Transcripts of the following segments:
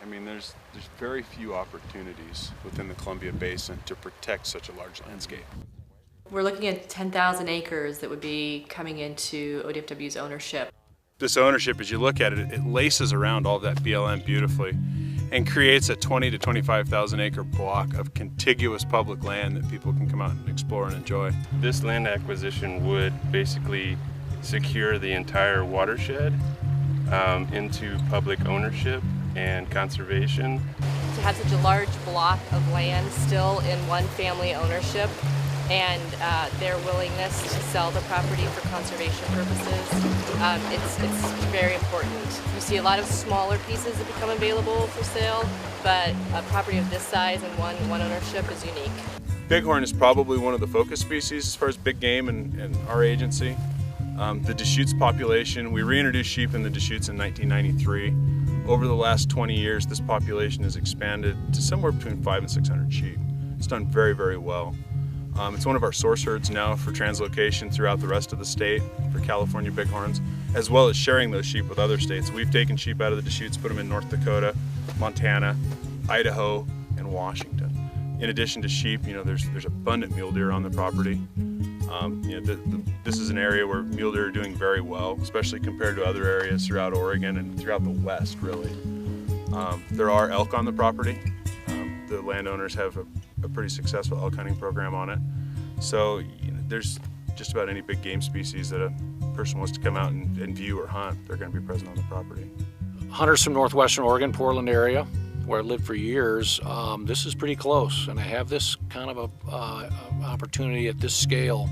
I mean, there's very few opportunities within the Columbia Basin to protect such a large landscape. We're looking at 10,000 acres that would be coming into ODFW's ownership. This ownership, as you look at it, it laces around all that BLM beautifully and creates a 20 to 25,000 acre block of contiguous public land that people can come out and explore and enjoy. This land acquisition would basically secure the entire watershed into public ownership and conservation. To have such a large block of land still in one family ownership and their willingness to sell the property for conservation purposes, it's very important. You see a lot of smaller pieces that become available for sale, but a property of this size and one ownership is unique. Bighorn is probably one of the focus species as far as big game in our agency. The Deschutes population, we reintroduced sheep in the Deschutes in 1993. Over the last 20 years, this population has expanded to somewhere between 500 and 600 sheep. It's done very, very well. It's one of our source herds now for translocation throughout the rest of the state for California bighorns, as well as sharing those sheep with other states. We've taken sheep out of the Deschutes, put them in North Dakota, Montana, Idaho, and Washington. In addition to sheep, there's abundant mule deer on the property. This is an area where mule deer are doing very well, especially compared to other areas throughout Oregon and throughout the West, really. There are elk on the property. The landowners have a pretty successful elk hunting program on it. So there's just about any big game species that a person wants to come out and view or hunt, they're going to be present on the property. Hunters from northwestern Oregon, Portland area, where I lived for years, this is pretty close, and I have this kind of a opportunity at this scale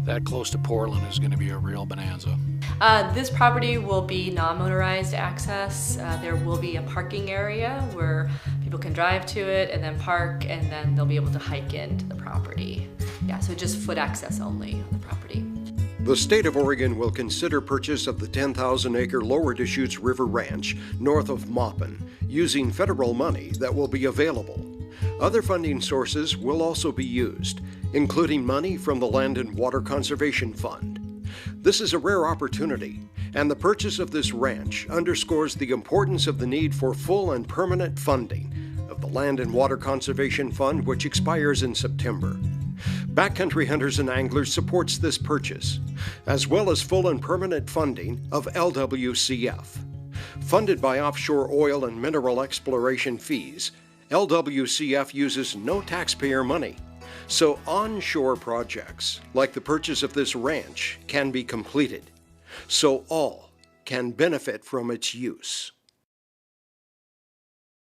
that close to Portland is going to be a real bonanza. This property will be non-motorized access. There will be a parking area where people can drive to it and then park, and then they'll be able to hike into the property. Yeah, so just foot access only on the property. The state of Oregon will consider purchase of the 10,000-acre Lower Deschutes River Ranch north of Maupin using federal money that will be available. Other funding sources will also be used, including money from the Land and Water Conservation Fund. This is a rare opportunity, and the purchase of this ranch underscores the importance of the need for full and permanent funding of the Land and Water Conservation Fund, which expires in September. Backcountry Hunters and Anglers supports this purchase, as well as full and permanent funding of LWCF. Funded by offshore oil and mineral exploration fees, LWCF uses no taxpayer money, so onshore projects like the purchase of this ranch can be completed, so all can benefit from its use.